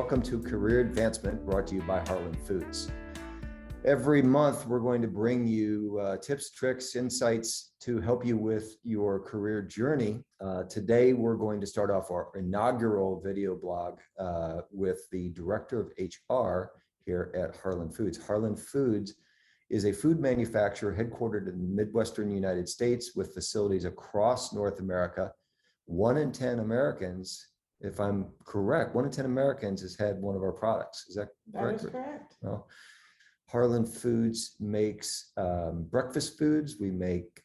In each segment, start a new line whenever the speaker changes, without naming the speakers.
welcome to Career Advancement, brought to you by Harlan Foods. Every month, we're going to bring you tips, tricks, insights to help you with your career journey. Today, we're going to start off our inaugural video blog with the Director of HR here at Harlan Foods. Harlan Foods is a food manufacturer headquartered in the Midwestern United States with facilities across North America. 1 in 10 Americans, if I'm correct, 1 in 10 Americans has had one of our products. Is that correct?
That is correct.
Well, Harlan Foods makes breakfast foods. We make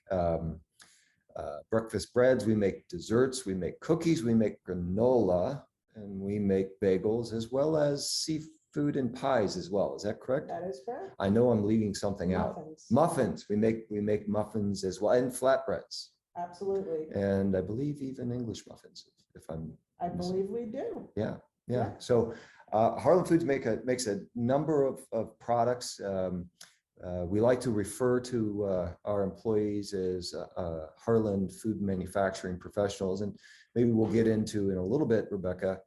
breakfast breads. We make desserts. We make cookies. We make granola, and we make bagels, as well as seafood and pies as well. Is that correct?
That is correct.
I know I'm leaving something out. Muffins. We make muffins as well, and flatbreads.
Absolutely.
And I believe even English muffins, if
I believe we do.
Yeah. So Harlan Foods makes a number of products. We like to refer to our employees as Harlan Food Manufacturing Professionals, and maybe we'll get into in a little bit, Rebecca,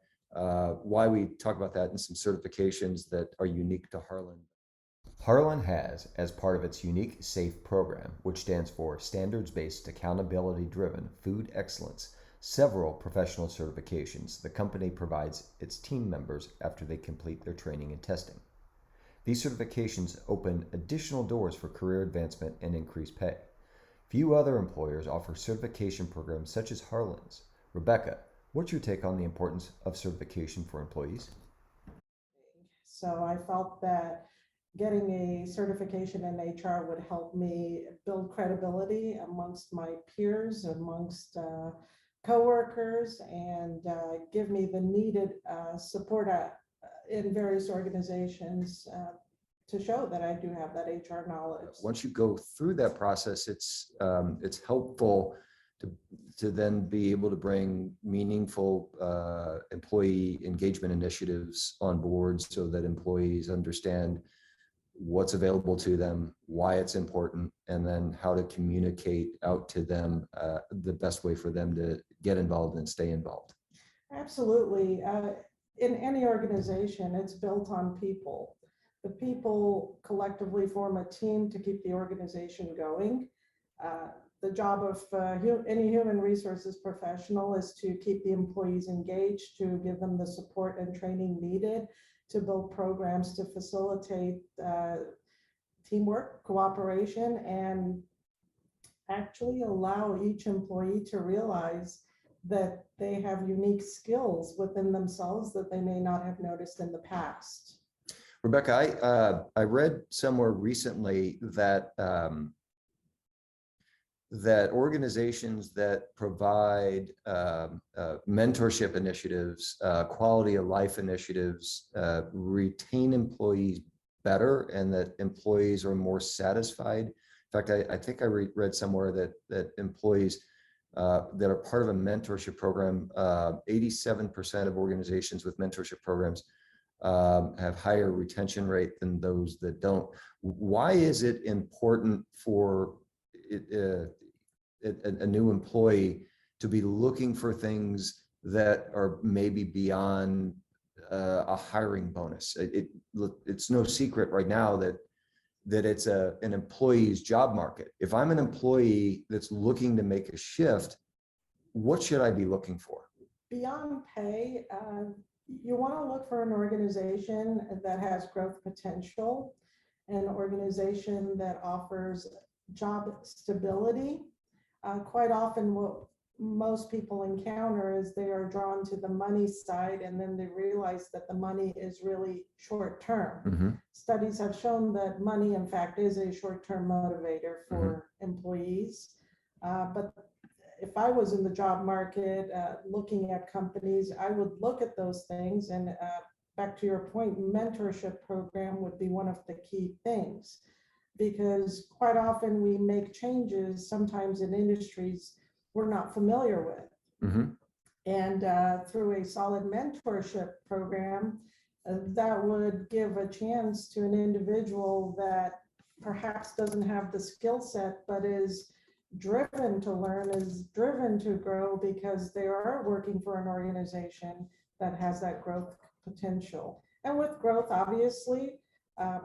why we talk about that and some certifications that are unique to Harlan. Harlan has, as part of its unique SAFE program, which stands for Standards-Based Accountability-Driven Food Excellence, several professional certifications the company provides its team members after they complete their training and testing. These certifications open additional doors for career advancement and increased pay. Few other employers offer certification programs such as Harlan's. Rebecca, what's your take on the importance of certification for employees?
So I felt that getting a certification in HR would help me build credibility amongst my peers, amongst coworkers, and give me the needed support in various organizations to show that I do have that HR knowledge.
Once you go through that process, it's helpful to then be able to bring meaningful employee engagement initiatives on board so that employees understand what's available to them, why it's important, and then how to communicate out to them the best way for them to get involved and stay involved.
Absolutely. In any organization, it's built on people. The people collectively form a team to keep the organization going. The job of any human resources professional is to keep the employees engaged, to give them the support and training needed, to build programs to facilitate teamwork, cooperation, and actually allow each employee to realize that they have unique skills within themselves that they may not have noticed in the past.
Rebecca, I read somewhere recently that that organizations that provide mentorship initiatives, quality of life initiatives, retain employees better, and that employees are more satisfied. In fact, I think I read somewhere that employees that are part of a mentorship program, 87% of organizations with mentorship programs have higher retention rate than those that don't. Why is it important for a new employee to be looking for things that are maybe beyond a hiring bonus? It's no secret right now that it's an employee's job market. If I'm an employee that's looking to make a shift, what should I be looking for?
Beyond pay, you want to look for an organization that has growth potential, an organization that offers job stability. Quite often what most people encounter is they are drawn to the money side, and then they realize that the money is really short term.
Mm-hmm.
Studies have shown that money, in fact, is a short-term motivator for employees. But if I was in the job market looking at companies, I would look at those things. And back to your point, mentorship program would be one of the key things, because quite often we make changes sometimes in industries we're not familiar with.
Mm-hmm.
And through a solid mentorship program, that would give a chance to an individual that perhaps doesn't have the skill set, but is driven to learn, is driven to grow, because they are working for an organization that has that growth potential. And with growth, obviously,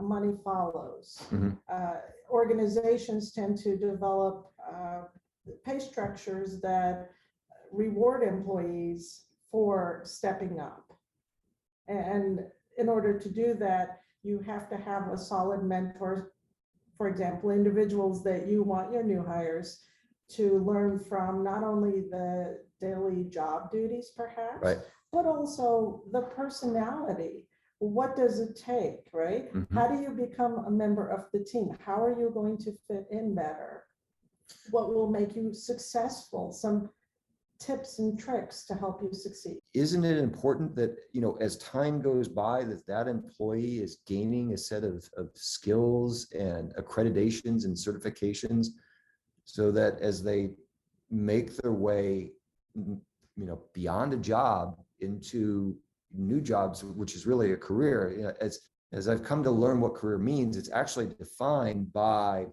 money follows.
Mhm.
Organizations tend to develop pay structures that reward employees for stepping up. And in order to do that, you have to have a solid mentor, for example, individuals that you want your new hires to learn from, not only the daily job duties perhaps,
Right.
but also the personality. What does it take, right?
Mhm.
How do you become a member of the team? How are you going to fit in better? What will make you successful? Some tips and tricks to help you succeed.
Isn't it important that, as time goes by, that employee is gaining a set of skills and accreditations and certifications so that as they make their way, beyond a job into new jobs, which is really a career, as I've come to learn what career means, it's actually defined by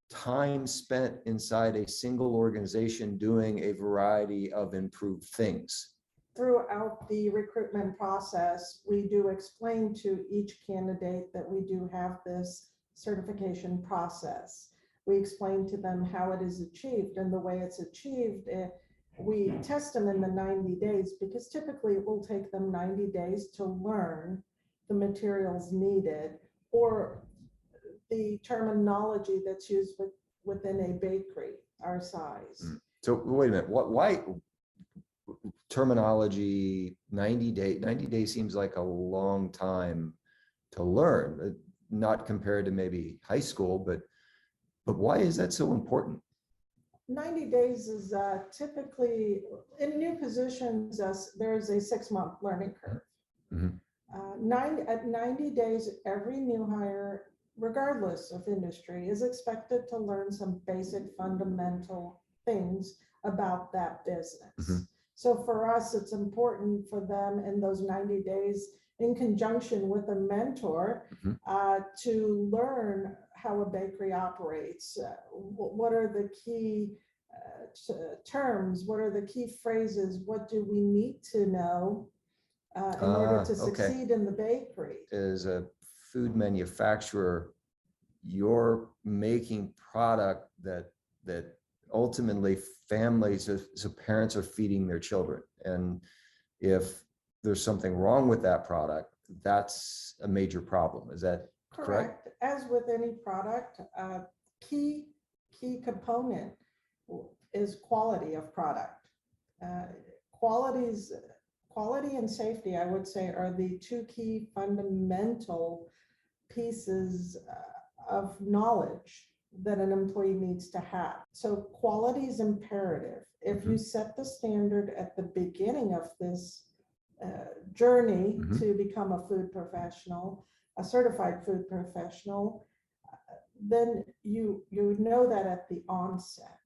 time spent inside a single organization doing a variety of improved things.
Throughout the recruitment process, we do explain to each candidate that we do have this certification process. We explain to them how it is achieved, and the way it's achieved, we test them in the 90 days because typically it will take them 90 days to learn the materials needed or the terminology that's used within a bakery our size.
So wait a minute, why terminology 90 days seems like a long time to learn, not compared to maybe high school, but why is that so important?
90 days is typically in new positions, there's a 6-month learning curve.
Mhm.
At 90 days, every new hire, regardless of industry, is expected to learn some basic fundamental things about that business.
Mhm.
So for us, it's important for them in those 90 days, in conjunction with a mentor,
Mhm.
to learn how a bakery operates. What are the key terms? What are the key phrases? What do we need to know in order to
Okay.
succeed in the bakery?
As a food manufacturer, you're making product that ultimately families, so parents are feeding their children, and if there's something wrong with that product, that's a major problem. Is that correct?
As with any product, key component is quality of product. Quality and safety, I would say, are the two key fundamental pieces of knowledge that an employee needs to have. So quality is imperative. If you set the standard at the beginning of this journey to become a food professional, a certified food professional, then you know that at the onset.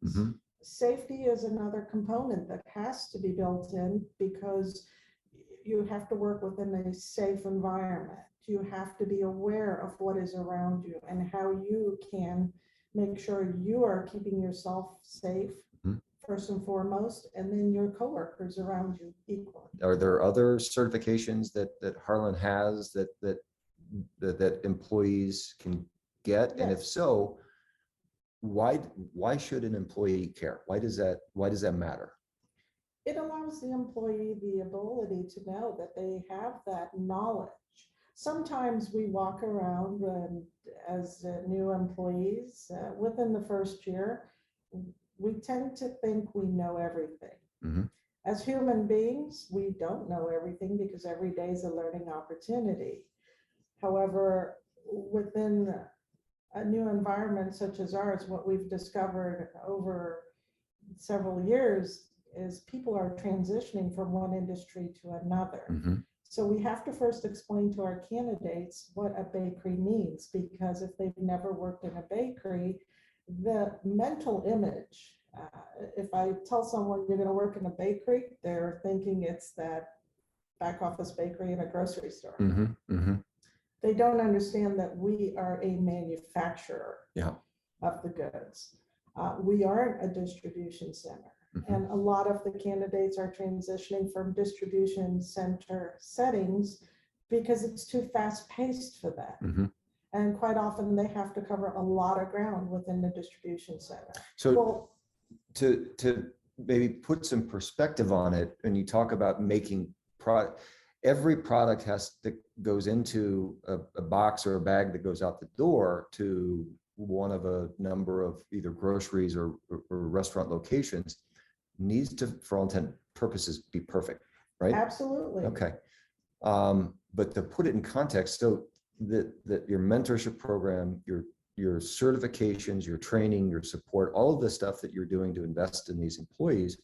Safety is another component that has to be built in because you have to work within a safe environment. You have to be aware of what is around you and how you can make sure you are keeping yourself safe first and foremost, and then your coworkers around you equally.
Are there other certifications that Harlan has that employees can get?
Yes.
And if so, why should an employee care? Why does that matter?
It allows the employee the ability to know that they have that knowledge. Sometimes we walk around as new employees within the first year, we tend to think we know everything. As human beings, we don't know everything because every day is a learning opportunity. However, within a new environment such as ours, what we've discovered over several years is people are transitioning from one industry to another. So we have to first explain to our candidates what a bakery means, because if they've never worked in a bakery, the mental image, if I tell someone you're going to work in a bakery, they're thinking it's that back office bakery in a grocery store. They don't understand that we are a manufacturer of the goods. We aren't a distribution center. And a lot of the candidates are transitioning from distribution center settings because it's too fast paced for them. And quite often they have to cover a lot of ground within the distribution center.
So
Well,
to maybe put some perspective on it, and you talk about making product, every product that goes into a box or a bag that goes out the door to one of a number of either groceries or restaurant locations needs to, for all intent purposes, be perfect, right?
absolutely.
Okay. But to put it in context, so that your mentorship program, your certifications, your training, your support, all of the stuff that you're doing to invest in these employees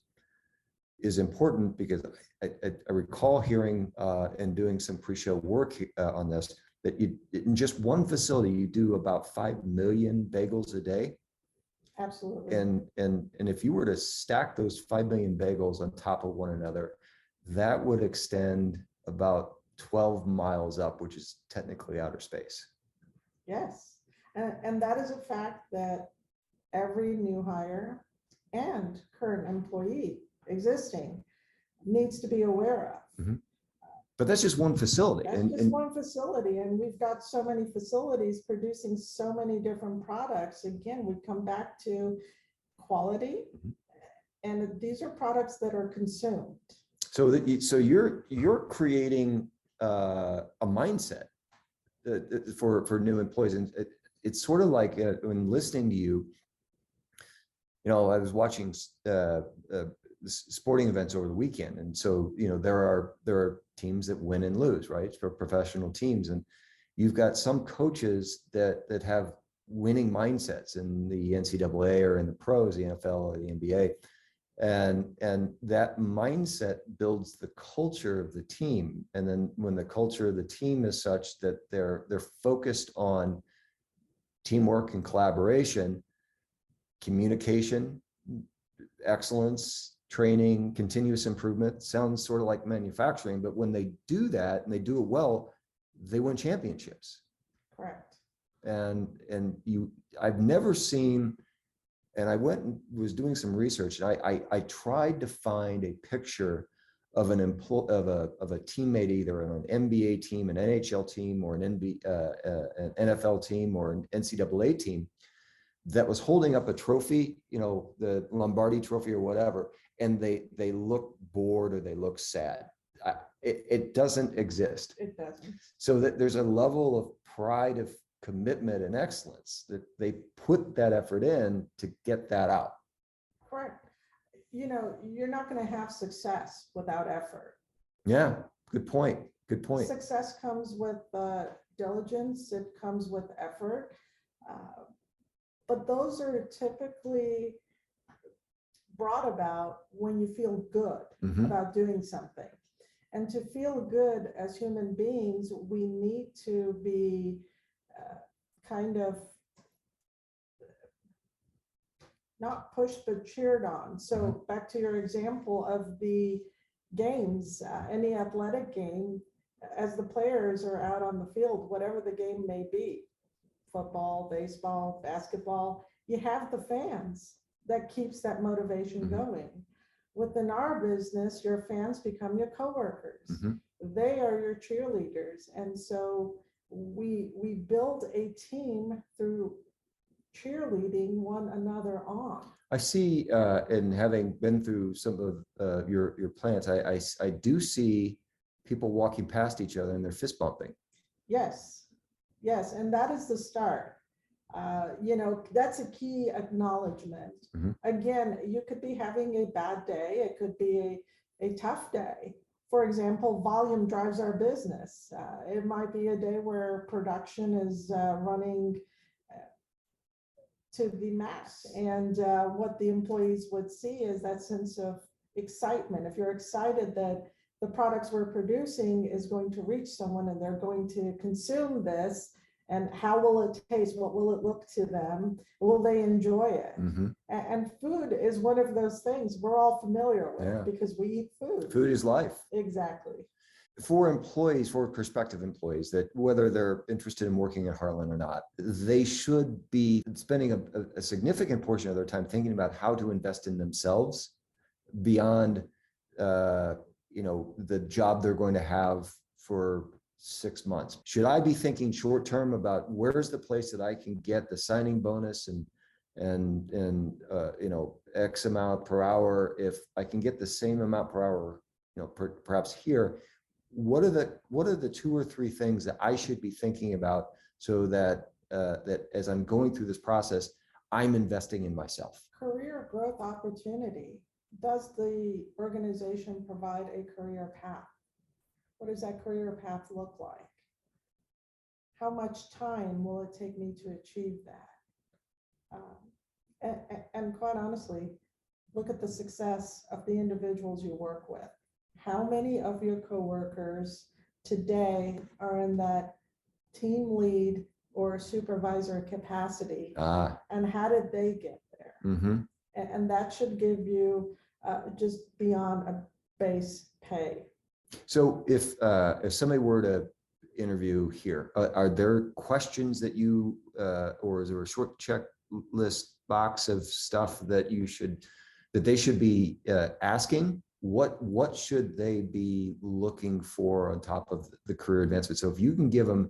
is important, because I recall hearing and doing some pre-show work on this, that in just one facility, you do about 5 million bagels a day.
Absolutely.
And if you were to stack those 5 million bagels on top of one another, that would extend about 12 miles up, which is technically outer space.
Yes. And that is a fact that every new hire and current employee existing needs to be aware of.
But that's just one facility.
That's just one facility, and we've got so many facilities producing so many different products. Again, we come back to quality, and these are products that are consumed.
So you're creating a mindset for new employees, and it's sort of like when listening to you. You know, I was watching sporting events over the weekend, and so there are teams that win and lose, right, for professional teams, and you've got some coaches that have winning mindsets in the NCAA or in the pros, the NFL or the NBA, and that mindset builds the culture of the team. And then when the culture of the team is such that they're focused on teamwork and collaboration, communication, excellence, training, continuous improvement, sounds sort of like manufacturing, but when they do that and they do it well, they win championships.
Correct.
And I've never seen, and I went and was doing some research, and I tried to find a picture of an of a teammate, either on an NBA team, an NHL team, or an NFL team, or an NCAA team, that was holding up a trophy, the Lombardi trophy or whatever, and they look bored or they look sad. It doesn't exist.
It doesn't.
So that there's a level of pride, of commitment and excellence that they put that effort in to get that out.
Correct. You're not going to have success without effort.
Yeah, good point. Good point.
Success comes with diligence. It comes with effort. But those are typically brought about when you feel good about doing something. And to feel good as human beings, we need to be kind of not pushed, but cheered on. So back to your example of the games, any athletic game, as the players are out on the field, whatever the game may be, football, baseball, basketball, you have the fans that keeps that motivation going. Within our business, your fans become your coworkers. They are your cheerleaders. And so we build a team through cheerleading one another on.
I see, and having been through some of your plants, I do see people walking past each other and they're fist bumping.
Yes, and that is the start. That's a key acknowledgement. Again, you could be having a bad day. It could be a tough day. For example, volume drives our business. It might be a day where production is running to the max. And what the employees would see is that sense of excitement. If you're excited that the products we're producing is going to reach someone and they're going to consume this, and how will it taste? What will it look to them? Will they enjoy it? And food is one of those things we're all familiar with because we eat food.
Food is life.
Exactly.
For employees, for prospective employees, that whether they're interested in working at Harlan or not, they should be spending a significant portion of their time thinking about how to invest in themselves beyond, the job they're going to have for 6 months? Should I be thinking short term about where's the place that I can get the signing bonus and X amount per hour? If I can get the same amount per hour, perhaps here, what are the 2 or 3 things that I should be thinking about so that that as I'm going through this process, I'm investing in myself?
Career growth opportunity. Does the organization provide a career path? What does that career path look like? How much time will it take me to achieve that? And quite honestly, look at the success of the individuals you work with. How many of your coworkers today are in that team lead or supervisor capacity? And how did they get there?
Mm-hmm.
And that should give you just beyond a base pay.
So if somebody were to interview here, are there questions that you or is there a short checklist box of stuff that they should be asking? What should they be looking for on top of the career advancement? So if you can give them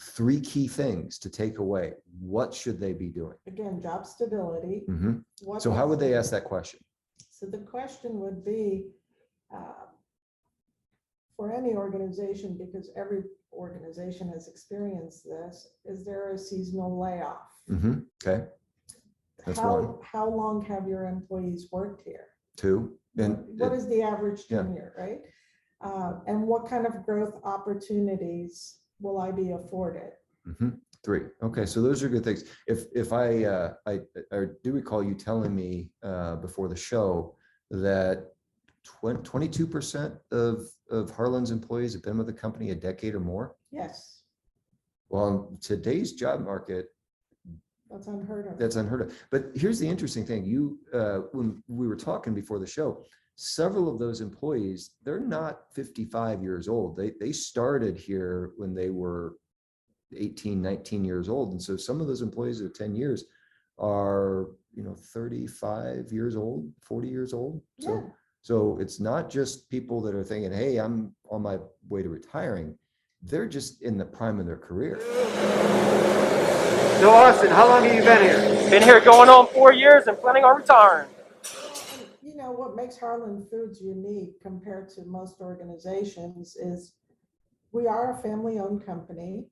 3 key things to take away, what should they be doing?
Again, job stability.
Mm-hmm. So how would they ask that question?
So the question would be, for any organization, because every organization has experienced this, is there a seasonal layoff?
Mm-hmm. Okay. That's one.
How long have your employees worked here?
2. And
what is the average tenure, right? And what kind of growth opportunities will I be afforded?
Mm-hmm. 3. Okay, so those are good things. If I do recall you telling me before the show that 22% of Harlan's employees have been with the company a decade or more.
Yes.
Well, in today's job market,
that's unheard of.
That's unheard of. But here's the interesting thing. When we were talking before the show, several of those employees, they're not 55 years old. They started here when they were 18, 19 years old. And so some of those employees of 10 years are, 35 years old, 40 years old. So it's not just people that are thinking, hey, I'm on my way to retiring. They're just in the prime of their career.
So Austin, how long have you been here?
Been here going on 4 years and planning on retiring.
What makes Harlan Foods unique compared to most organizations is we are a family-owned company.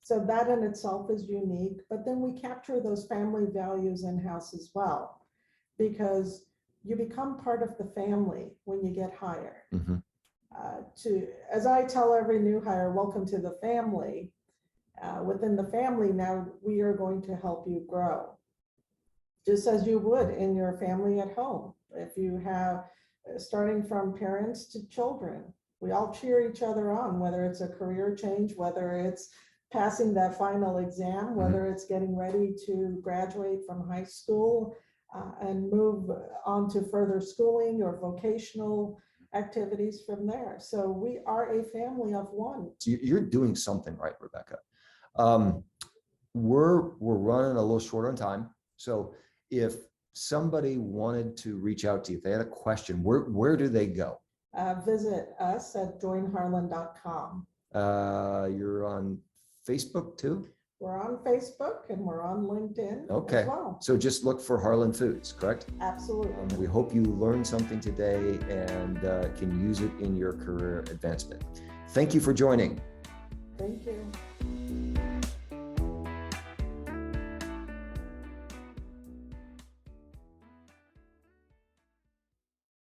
So that in itself is unique, but then we capture those family values in-house as well, because you become part of the family when you get hired.
Mm-hmm.
As I tell every new hire, welcome to the family. Within the family now, we are going to help you grow, just as you would in your family at home. If you have, starting from parents to children, we all cheer each other on, whether it's a career change, whether it's passing that final exam, whether it's getting ready to graduate from high school and move on to further schooling or vocational activities from there. So we are a family of one.
So you're doing something right, Rebecca. We're running a little short on time. So if somebody wanted to reach out to you, if they had a question, where do they go?
Visit us at joinharlan.com.
You're on Facebook too?
We're on Facebook and we're on LinkedIn
as
well.
So just look for Harlan Foods, correct?
Absolutely.
We hope you learned something today and can use it in your career advancement. Thank you for joining.
Thank you.